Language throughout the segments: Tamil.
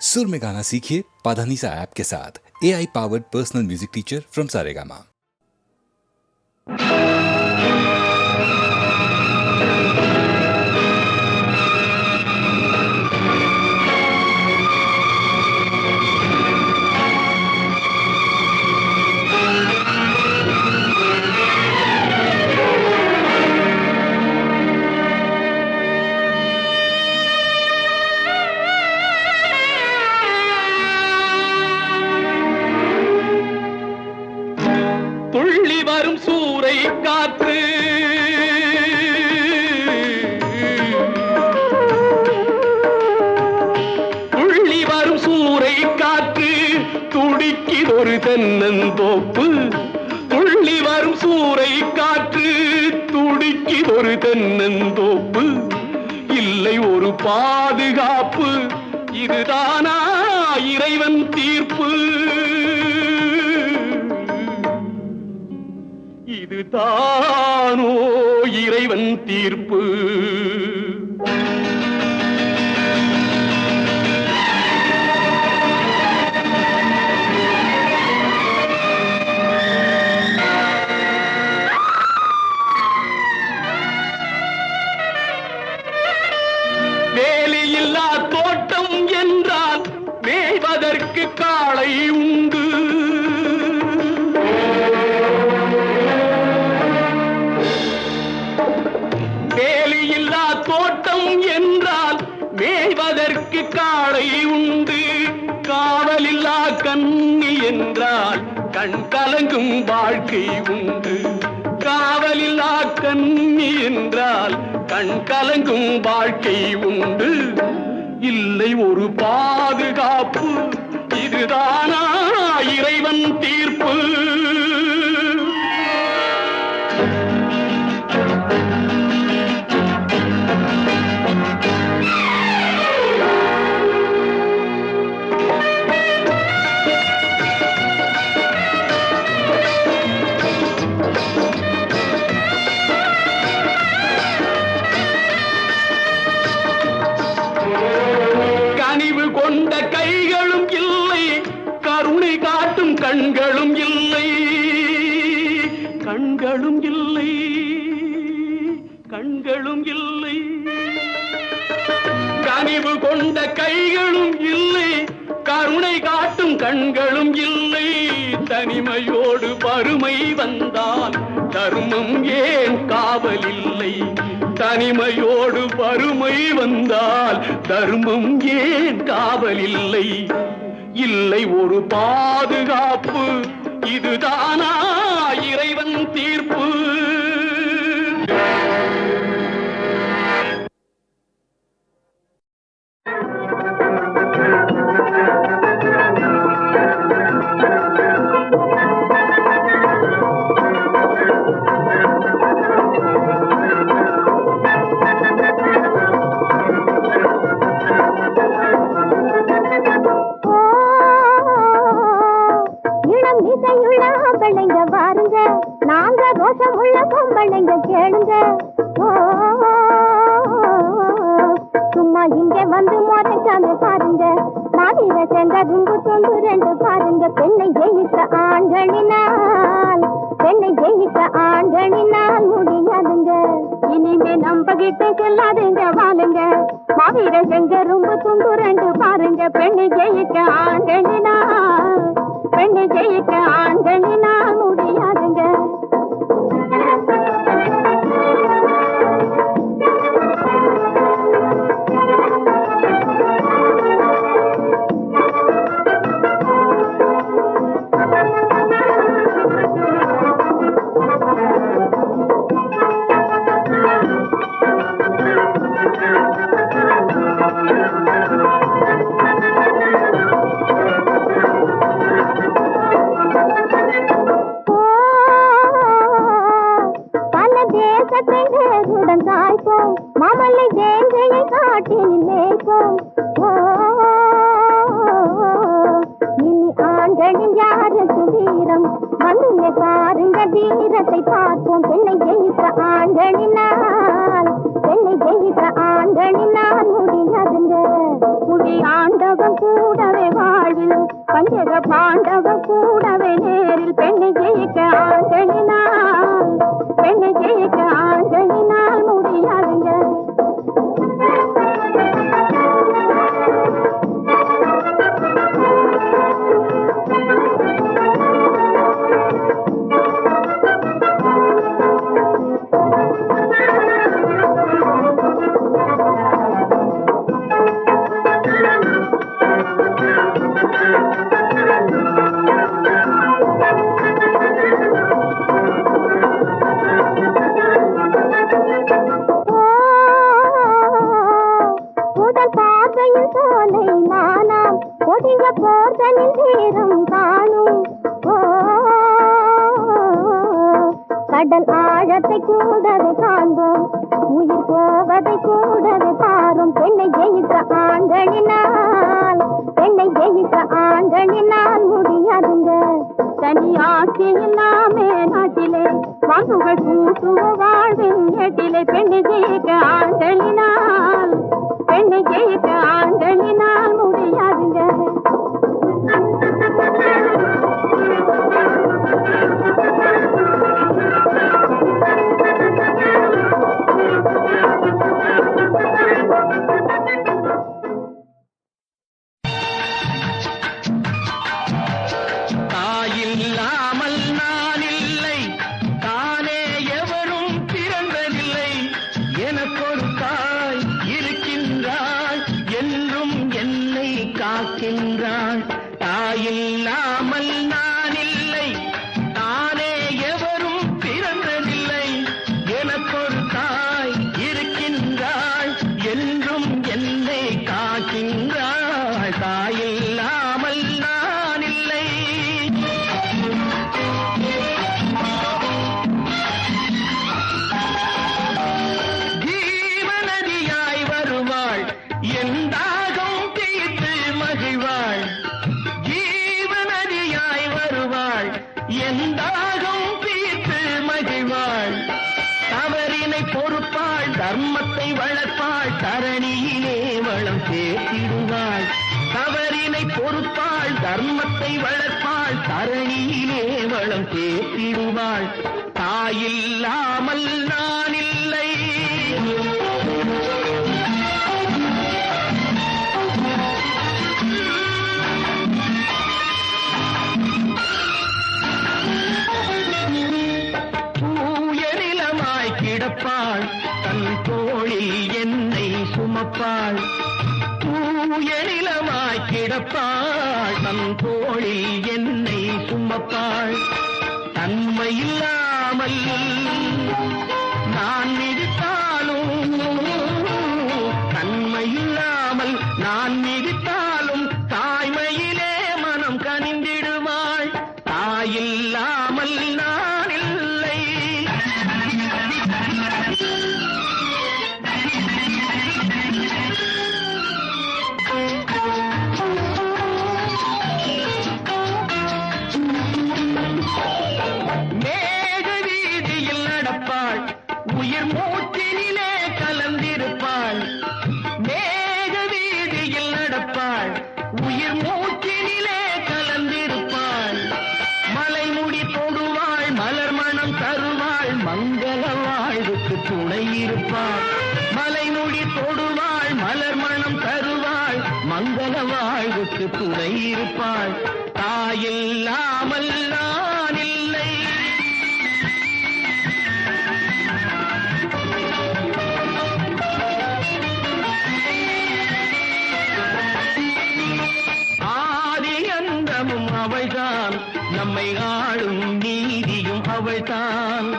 सुर में गाना सीखिए पाधानीसा ऐप के साथ। AI powered personal music teacher from Saregama. துள்ளி வரும் சூறை காற்று துள்ளி வரும் சூறை காற்று துடிக்கிதொரு தென்னந்தோப்பு. துள்ளி வரும் சூறை காற்று துடிக்கிதொரு தென்னந்தோப்பு. இல்லை ஒரு பாதுகாப்பு, இதுதானா இறைவன் தீர்ப்பு? இதுதானோ இறைவன் தீர்ப்பு? வேலியில்லா தோட்டம் என்றால் மேய்வதற்கு காளை உண்டு. வேலியில்லா தோட்டம் என்றால் மேய்வதற்கு காளை உண்டு. காவலில்லா கண்ணி என்றால் கண் கலங்கும் வாழ்க்கை உண்டு. காவலில்லா கண்ணி என்றால் கண் கலங்கும் வாழ்க்கை உண்டு. இல்லை ஒரு பாதுகாப்பு, இதுதானா இறைவன் தீர்ப்பு? கொண்ட கைகளும் இல்லை, கருணை காட்டும் கண்களும் இல்லை. கண்களும் இல்லை, கண்களும் இல்லை. கனிவு கொண்ட கைகளும் இல்லை, கருணை காட்டும் கண்களும் இல்லை. தனிமையோடு வறுமை வந்தால் தர்மம் ஏன் காவல் இல்லை? தனிமையோடு வறுமை வந்தால் தர்மம் ஏன் காவல் இல்லை? இல்லை ஒரு பாதுகாப்பு, இதுதானா இறைவன் தீர்ப்பு? சும்மா இங்க வந்து மோதைக்காம பாருங்க, மாவீர செங்கரும்பு தொண்டு ரெண்டு பாருங்க. பெண்ணை ஜெயிக்க ஆண்களினால், பெண்ணை ஜெயிக்க ஆண்களினால் முடியாதுங்க. இனிமே நம்பகிட்ட செல்லாதுங்க, வாழுங்க. மாவீர செங்கரும்பு துண்டு ரெண்டு பாருங்க. பெண்ணை ஜெயிக்க ஆண்களினால், பெண்ணை ஜெயிக்க ஆண்களினால் முடியாதுங்க. மாமல்லை தேங்கையை காட்டில் மேய்ப்போம். இனி ஆண்களில் யாருக்கு வீரம்? வந்துங்க பாருங்க வீரத்தை பார்ப்போம். பெண்ணை ஜெயிக்க ஆண்களினால், பெண்ணை ஜெயிக்க ஆண்களினால் முடியாதுங்க. பட்டி ஆண்டவன் கூடவே வாழ்வில் பஞ்சக பாண்டவன் கூடவே நேரில் பெண்ணை ஜெயிக்க ஆண்களினால் முடியாதுங்க. போர்தனின் வீரம் காணும் கடல் ஆழத்தை கூடவே காண்போம் உயிர் போவதை கூடவே பாரும் பெண்ணை ஜெயிக்க ஆண்களினால் முடியாதுங்க. தனி ஆட்சி இல்லாமே நாட்டிலே வாங்குகள் கூட்டுவ வாழ்வின் ஏட்டிலே பெண்ணை ஜெயிக்க ஆண்களினால் முடியாதுங்க. தாயில்லாமல் நான் இல்லை, தானே எவரும் பிறந்ததில்லை. எனக்கொரு தாய் இருக்கின்றாள், என்றும் என்னை காக்கின்றாள். தாயில்லாமல் நான் இல்லை, தானே எவரும் பிறந்ததில்லை. எனக்கொரு தாய் இருக்கின்றாள், என்றும் என்னை காக்கின்றாள். தாயில்லாமல் நான் இல்லை. ஜீவநதியாய் வருவாள், என் தாகம் தீர்த்து மகிழ்வாள். ஜீவநதியாய் வருவாள், என் தாகம் தீர்த்து மகிழ்வாள். தவறினை பொறுப்பாள், தர்மத்தை வளர்ப்பாள், தரணியிலே வளம் சேர்த்திடுவாள். தவறினை பொறுப்பாள், தர்மத்தை வளர்ப்பாள், தரணியிலே வளம் சேர்த்திடுவாள். தாயில்லாமல் நான் இல்லை. தூய நிலமாய் கிடப்பாள், தன் தோளில் என்னை சுமப்பாள். தூய நிலமாய் கிடப்பாள், தன் தோளில் என்னை சுமப்பாள். தன்மையில்லாமல் நான் மிதித்தாலும், தன்மையில்லாமல் நான் மிதித்தாலும் தாய்மையிலே மனம் கனிந்திடுவாள். தாயில்லாமல் நான் இல்லை. மேக வீதியில் நடப்பாள், உயிர் மூச்சினிலே கலந்திருப்பாள். மேக வீதியில் நடப்பாள், உயிர் மூச்சினிலே கலந்திருப்பாள். மலைமுடி தொடுவாள், மலர் மணம் தருவாள், மங்கள வாழ்வுக்கு துணை இருப்பாள். மலைமுடி தொடுவாள், மலர் மணம் தருவாள், மங்கள வாழ்வுக்கு துணை இருப்பாள். தாயில்லாமல் நான் இல்லை. ஆதி அந்தமும் அவள்தான், நம்மை ஆளும் நீதியும் அவள்தான்.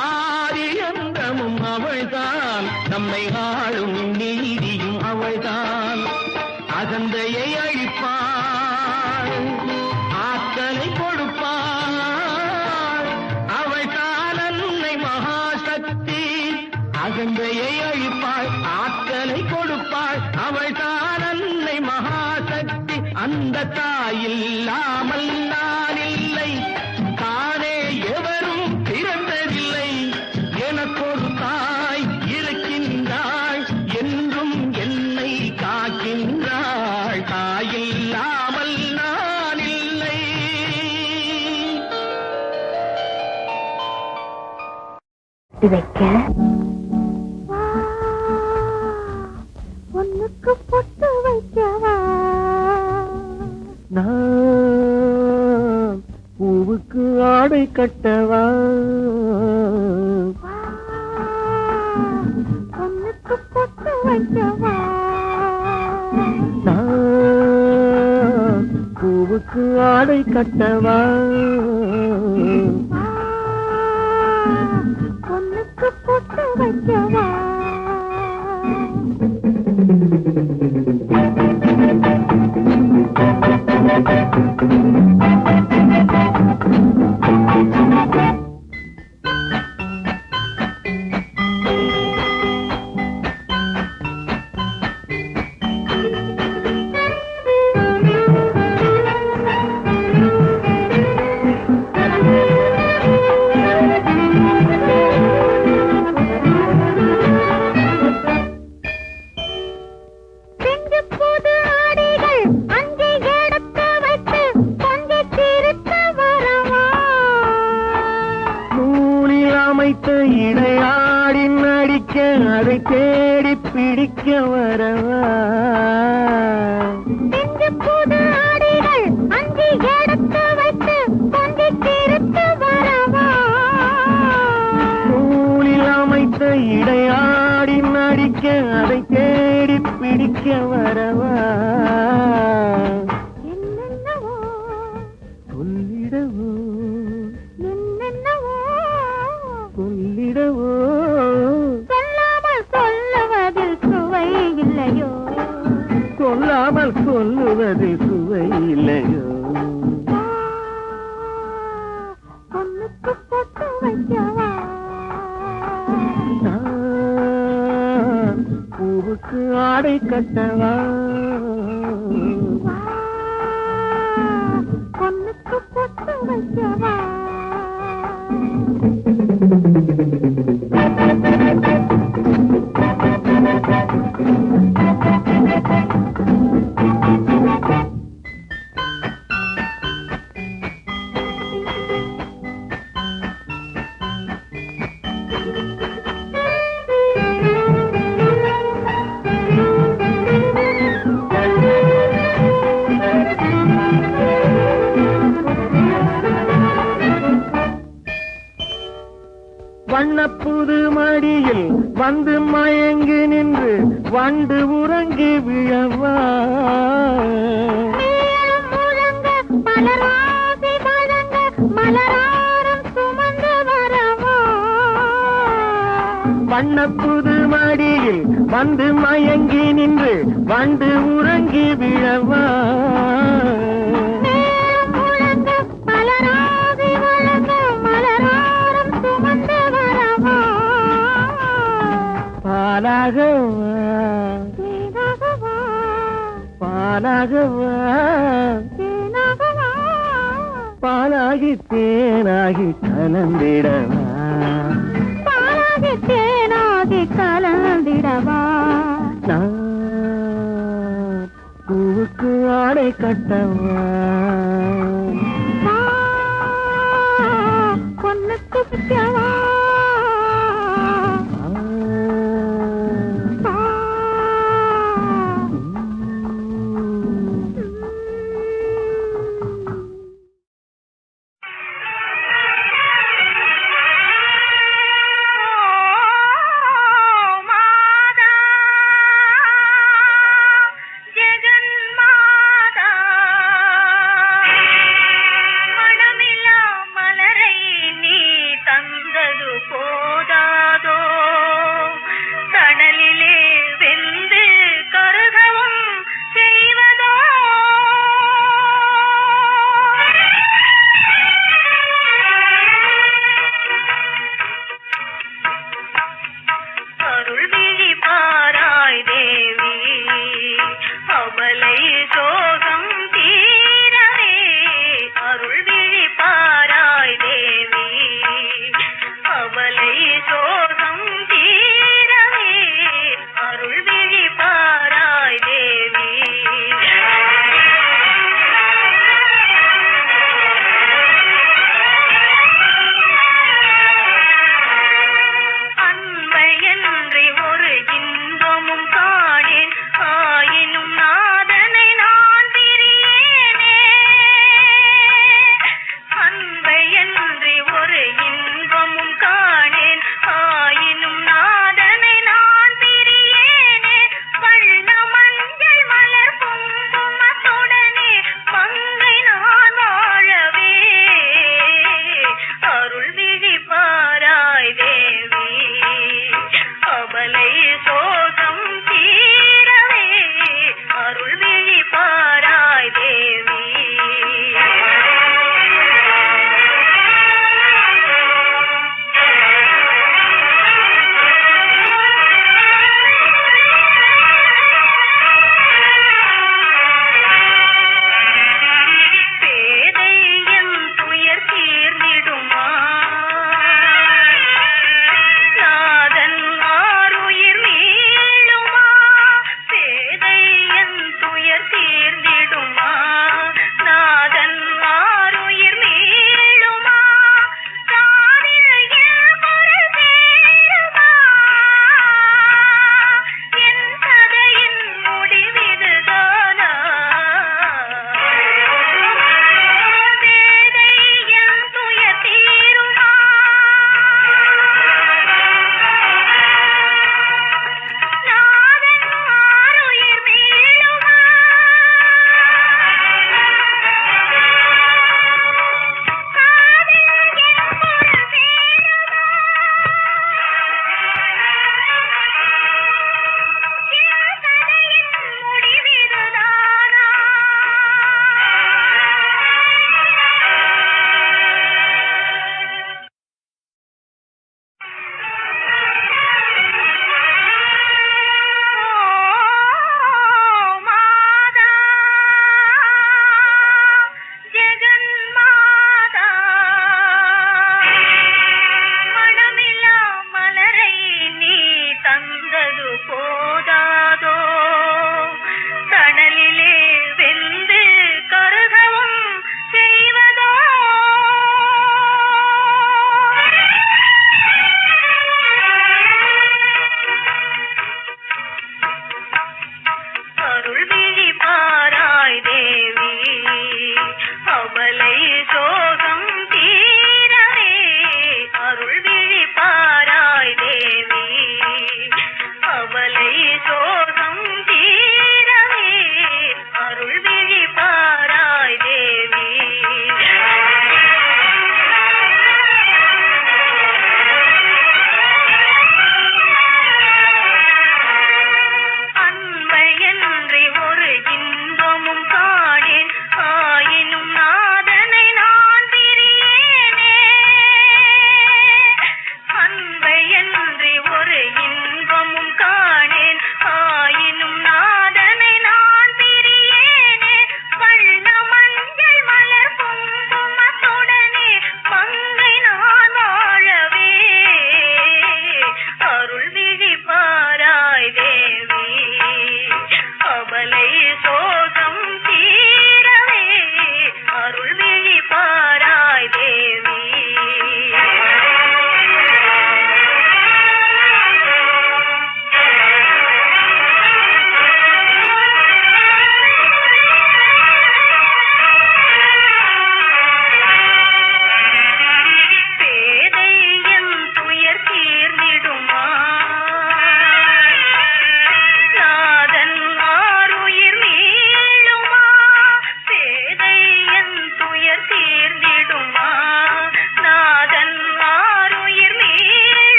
ஆதி அந்தமும் அவள்தான், நம்மை ஆளும் நீதியும் அவள்தான். அகந்தையை அழிப்பாள், ஆற்றலை கொடுப்பாள். அவள்தான் அன்னை மகாசக்தி. அகந்தையை அழிப்பாள், ஆற்றலை கொடுப்பாள். அவள்தான் அன்னை மகாசக்தி. அந்த தாயில்லாமல் நான் இல்லை, தானே எவரும் பிறந்ததில்லை. எனக்கொரு தாய் இருக்கின்றாள், என்றும் என்னை காக்கின்றாள். இல்லாமல் நான் இல்லை. ஒன்னுக்கு பொட்டு வைக்கவா, நான் பூவுக்கு ஆடை கட்டவா, ஒன்னுக்கு பொட்டு வைக்கவா, நான் பூவுக்கு ஆடை கட்டவா, ஒன்னுக்கு பொட்டு வைக்கவா. இடையாடி நடிக்க அதை தேடி பிடிக்க வரவா, புது ஆடைகள் அங்கே எடுத்து வைத்து கொண்டு திருத்து வரவா, நூலில் அமைத்த இடையாடி நடிக்க அதை தேடி பிடிக்க வரவா, என்னென்னவோ சொல்லிடவோ என்னென்னவோ சொல்லிடவோ, சொல்லாமல் சொல்லுவதில் சுவை இல்லையோ, சொல்லாமல் சொல்லுவதில் சுவை இல்லையோ, பொண்ணுக்கு பொட்டு வைக்கவா, நான் பூவுக்கு ஆடை கட்டவா, பொண்ணுக்கு பொட்டு வைக்கவா. வண்ணப்புது மடியில் வந்து மயங்கி நின்று வண்டு உறங்கி விழவா, மலராசி வழங்க மலராரம் சுமந்து வரவா, வண்ணப்புது மடியில் வந்து மயங்கி நின்று வண்டு உறங்கி விழவா, பாலாகவா பாலாகவா பாலாகி தேனாகி கலந்திடவா, பாலாகி தேனாகி கலந்திடவா, நான் பூவுக்கு ஆடை கட்டவா, பொண்ணுக்கு பிடிக்கவா, மலரை நீ தந்தது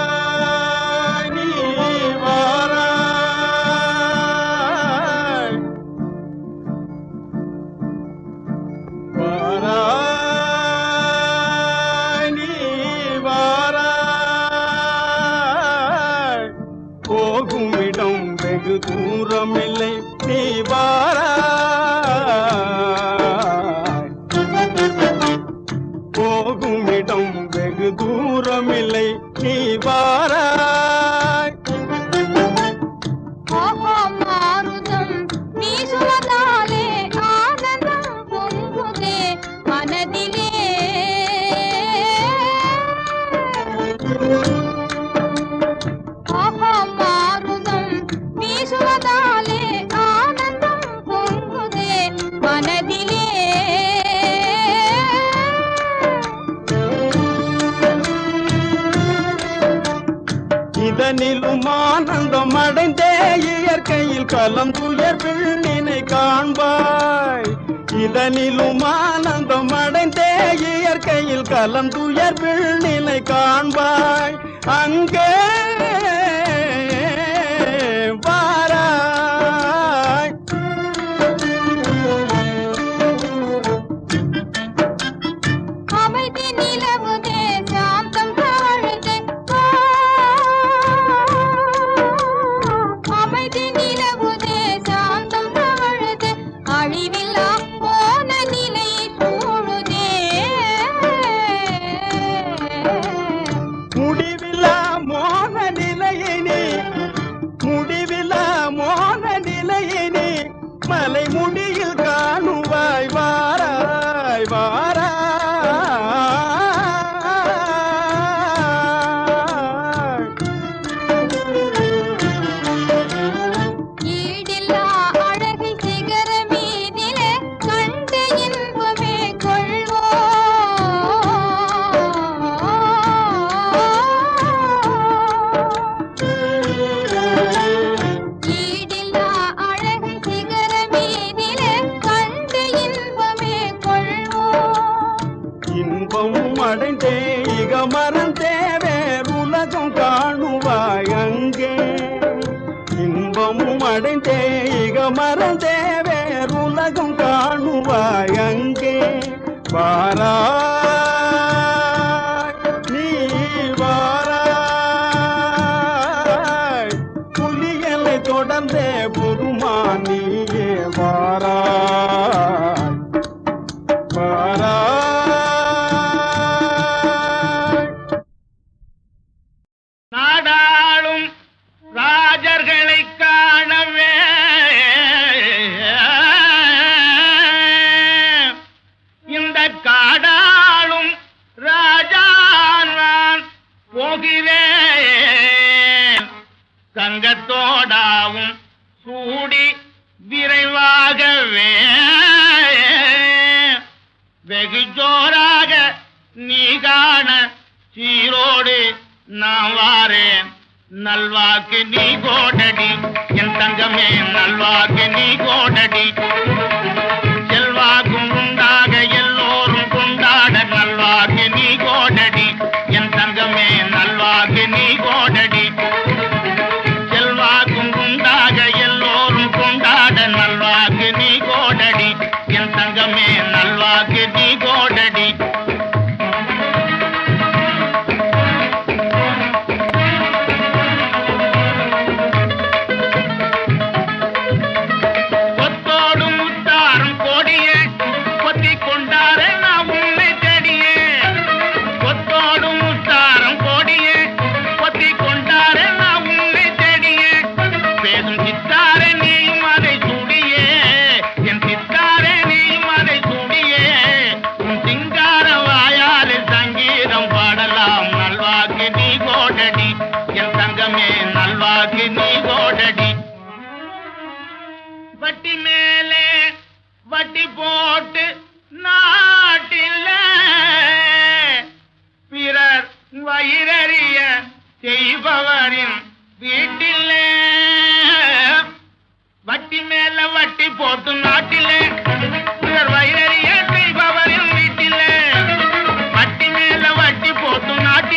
வாராய் நீ வாராய் வாராய் நீ வாராய் போகும் இடம் வெகு தூரம் இல்லை நீ வாராய் போகும் இடம் வெகு தூரம் இல்லை நீ வாராய் ஓஹோ மாருதம் வீசுவதாலே ஆனந்தம் பொங்குதே மனதிலே ஓஹோ மாருதம் வீசுவதாலே ஆனந்தம் பொங்குதே மனதிலே இதனிலும் ஆனந்தம் அடைந்தே இயற்கையில் கலந்துயர் விண்ணினை காண்பாய் இதனிலும் ஆனந்தம் அடைந்தே இயற்கையில் கலந்துயர் விண்ணினை காண்பாய் அங்கே வாராய் அமைதி நிலவுதே சாந்தம் தாழுதே அமைதி நிலவுதே சாந்தம் தாழுதே அழிவில்லா போன நிலை சூழுதே முடிவில்லா மோன நிலையினே முடிவில்லா மோன நிலையினே மலை முடியில் காணுவாய் வாராய் வாராய் ஈடில்லா அழகு சிகர மீதிலே கண்டு இன்பமே கொள்வோம் ஈடில்லா அழகு சிகர மீதிலே கண்டு இன்பமே கொள்வோம் இன்பமும் அடைந்தே இக மறந்தே வேறு உலகம் காணுவாய் அங்கே இன்பமும் அடைந்தே இக மறந்தே வேறு உலகம் காணுவாய் அங்கே வாராய் நீ வாராய் புலிகளை தொடர்ந்தே புதுமான் நீயே வாராய் வாராய் நாடாளும் ராஜர்களை காணவே இந்த காடாளும் ராஜா நான் போகிறேன் தங்கத்தோடாவும் சூடி விரைவாகவே வெகு ஜோராக நீ காண சீரோடு நான் வாரேன் நல்வாக்கு நீ கோடடி என் தங்கமே நல்வாக்கு நீ கோடடி செல்வாக்கும் உண்டாக எல்லோரும் கொண்டாட நல்வாக்கு நீ கோடடி என் தங்கமே நல்வாக்கு நீ கோடடி செல்வாக்கும் உண்டாக எல்லோரும் கொண்டாட நல்வாக்கு நீ கோடடி என் தங்கமே நல்வாக்கு நீ கோடடி கொத்தோடும் முத்தாரும் கோடியே கொத்தி கொண்டாரே நான் உன்னை தேடியே கொத்தோடும் முத்தாரும் கோடியே கொத்தி கொண்டாரே நான் உன்னை தேடியே பேசும் சித்தாரே நீயும் அதை சூடியே என் சித்தாரே நீயும் அதை சூடியே உன் சிங்கார வாயாலில் சங்கீதம் பாடலாம் நல்வாக்கு நீ கோடடி என் தங்கமே நல்வாக்கு நீ கோடடி வட்டி மேலே வட்டி போட்டு நாட்டில் பிறர் வயிறறிய செய்பவரின் வீட்டில் வட்டி மேல வட்டி போட்டு நாட்டிலே பிறர் வயிறறிய செய்பவரின் வீட்டில் வட்டி மேல வட்டி போட்டு நாட்டில்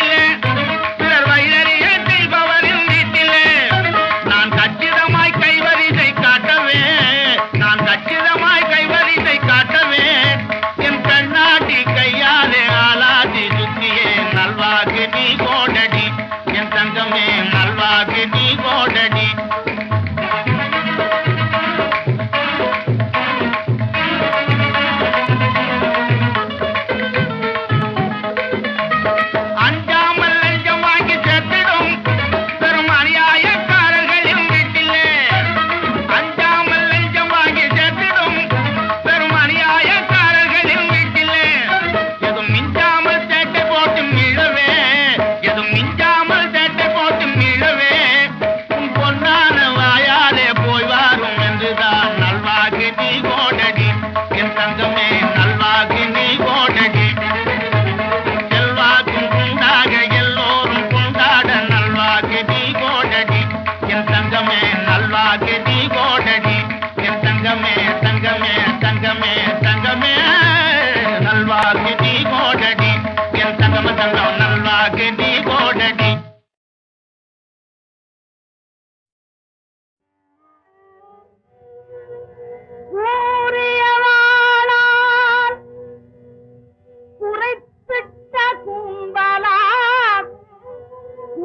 தங்கம் நல்வாக்கு நீ கோடடி. ஊரியவாளால் குறைத்திட்ட கும்பலால்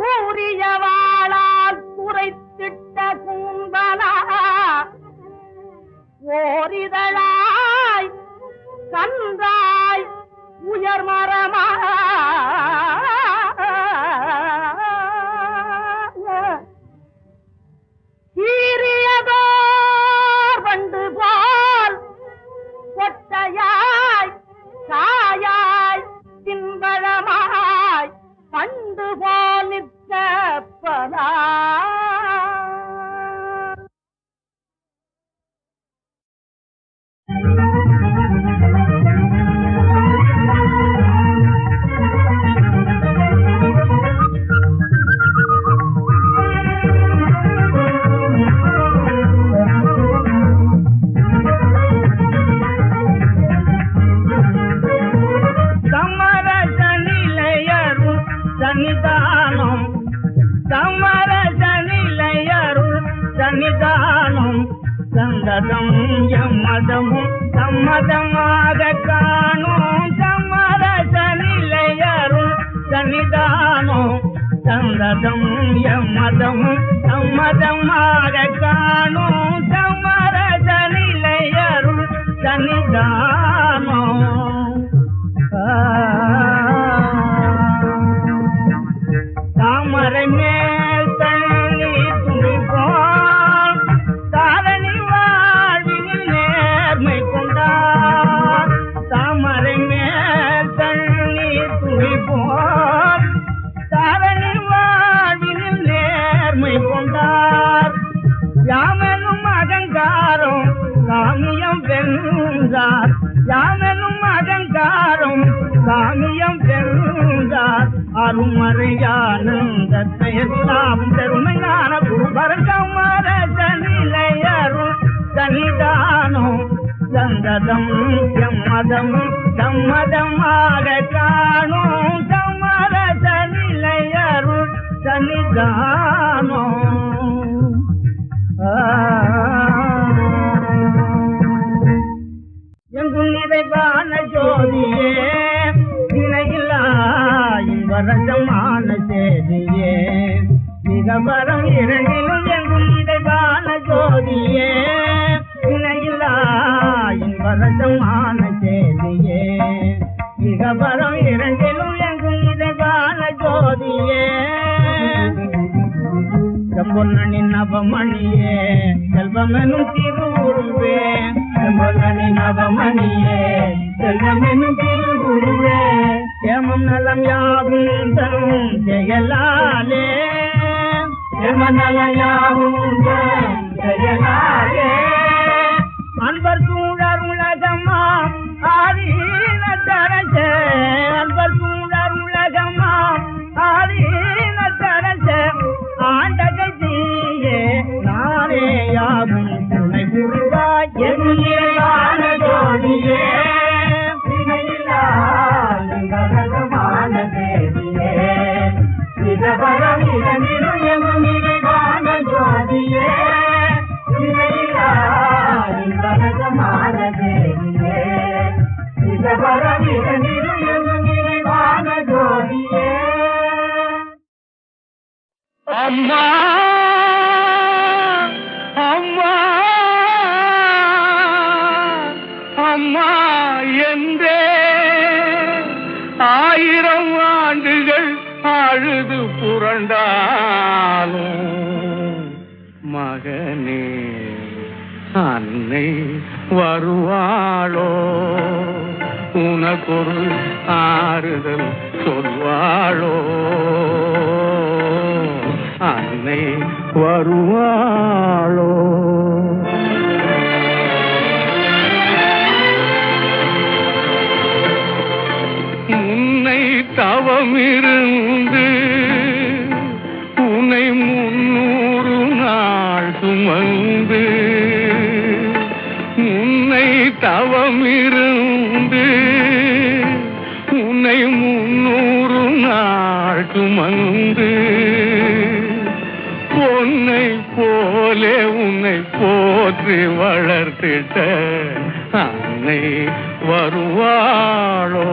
ஊரியவாளால் குறைத்திட்ட கும்பலால் ஓரிதழாய் கன்றாய் உயர் சீரியதோர் வண்டு போல் கொட்டையாய் காயாய் தின்பழமாய் பண்டு போல் நிற்க பலா சன்னிதானம் சந்ததம் எம்மதமும் சம்மதமாக காணும் சமரச நிலையருள் சன்னிதானம் சந்ததம் எம்மதமும் சம்மதமாக காணும் சமரச நிலையருள் சன்னிதானம் தாமரை மேல் தண்ணி துணிப்போம் தாரணி வாழ்வில் நேர்மை கொண்டார் தாமரை மேல் தண்ணி துணிப்போம் தாரணி வாழ்வில் நேர்மை கொண்டார் யாமெனும் அகங்காரம் சாமியம் வென்றார் யாமெனும் அகங்காரம் சாமியம் வென்றார் அருமறையானந்தத்தை எல்லாம் பெருமையான குருபரங்கமரச நிலையருள் சன்னிதானம் சந்ததம் எம்மதம் சம்மதமாக காணும் சமரச நிலையருள் சன்னிதானம் எங்கும் நிறைவான ஜோதியே இணையில்லா இன்பரசமான சேதியே மிகவரம் இரண்டிலும் எங்கும் நிறைவான ஜோதியே இணையில்லா இன்பரசமான சேதியே மிகவரம் இரண்டிலும் எங்கும் நிறைவான ஜோதியே செம்பொன்னி நவமணியே செல்வமெனும் திருவுருவே செம்பொன்னி நவமணியே செல்வமெனும் திருவுருவே ஏமம் நலம் யாவும் தரும் செயலாலே ஏம நலம் யாவும் தரும் செயலாலே அன்பர் சூழர் உலகமா ஆதீன தரச அன்பர் சூழர் உலகமா ஆதீன தரச ஆண்டகை தீயே நானே யாவும் துணை புரிவாய் எண்ணிலான ஜோதியே இணையிலான தேவியே இதவரம் இரண்டிலும் எங்கும் நிறைவான ஜோதியே இணையிலான தேவியே இதவரம் இரண்டிலும் எங்கும் நிறைவான ஜோதியே அம்மா அம்மா அம்மா என்றே 1000 ஆண்டுகள் அழுது புரண்டாலும் மகனே அன்னை வருவாளோ உனக்கொரு ஆறுதல் சொல்வாளோ அன்னை வருவாளோ உன்னை தவமிருந்து உன்னை 300 நாள் சுமந்து உன்னை தவமிருந்து உன்னை 300 போற்றி வளர்த்திட்ட அன்னை வருவாளோ?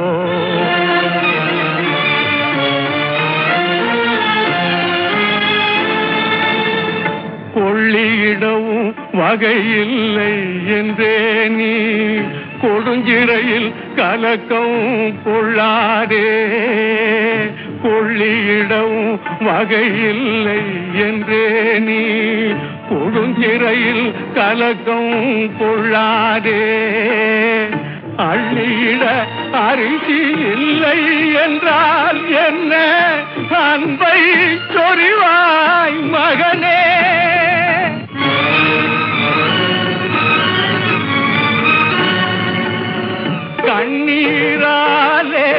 கொள்ளியிடவும் வகையில்லை என்றே நீ கொடுஞ்சிறையில் கலக்கம் கொள்ளாதே. கொள்ளியிடவும் வகையில்லை என்றே நீ கொடுஞ்சிறையில் கலக்கம் கொள்ளாதே. அள்ளியிட அரிசி இல்லை என்றால் என்ன அன்பை சொறிவாய் மகனே. கண்ணீராலே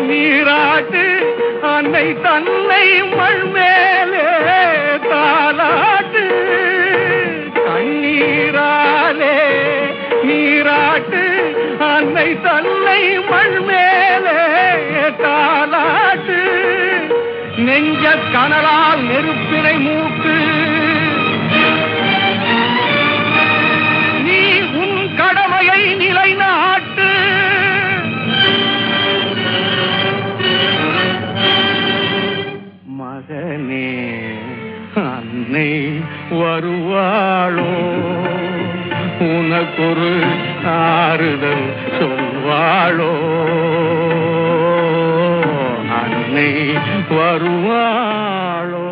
நீராட்டு அன்னை தன்னை மண் மேலே தாலாட்டு. கண்ணீராலே நீராட்டு அன்னை தன்னை மண் மேலே தாலாட்டு. நெஞ்ச கனலால் நெருப்பினை மூட்டு. நீ உன் கடமையை நிலைநாட்டு. மகனே அன்னை வருவாளோ? உனக்கொரு ஆறுதல் சொல்வாளோ? அன்னை வருவாளோ?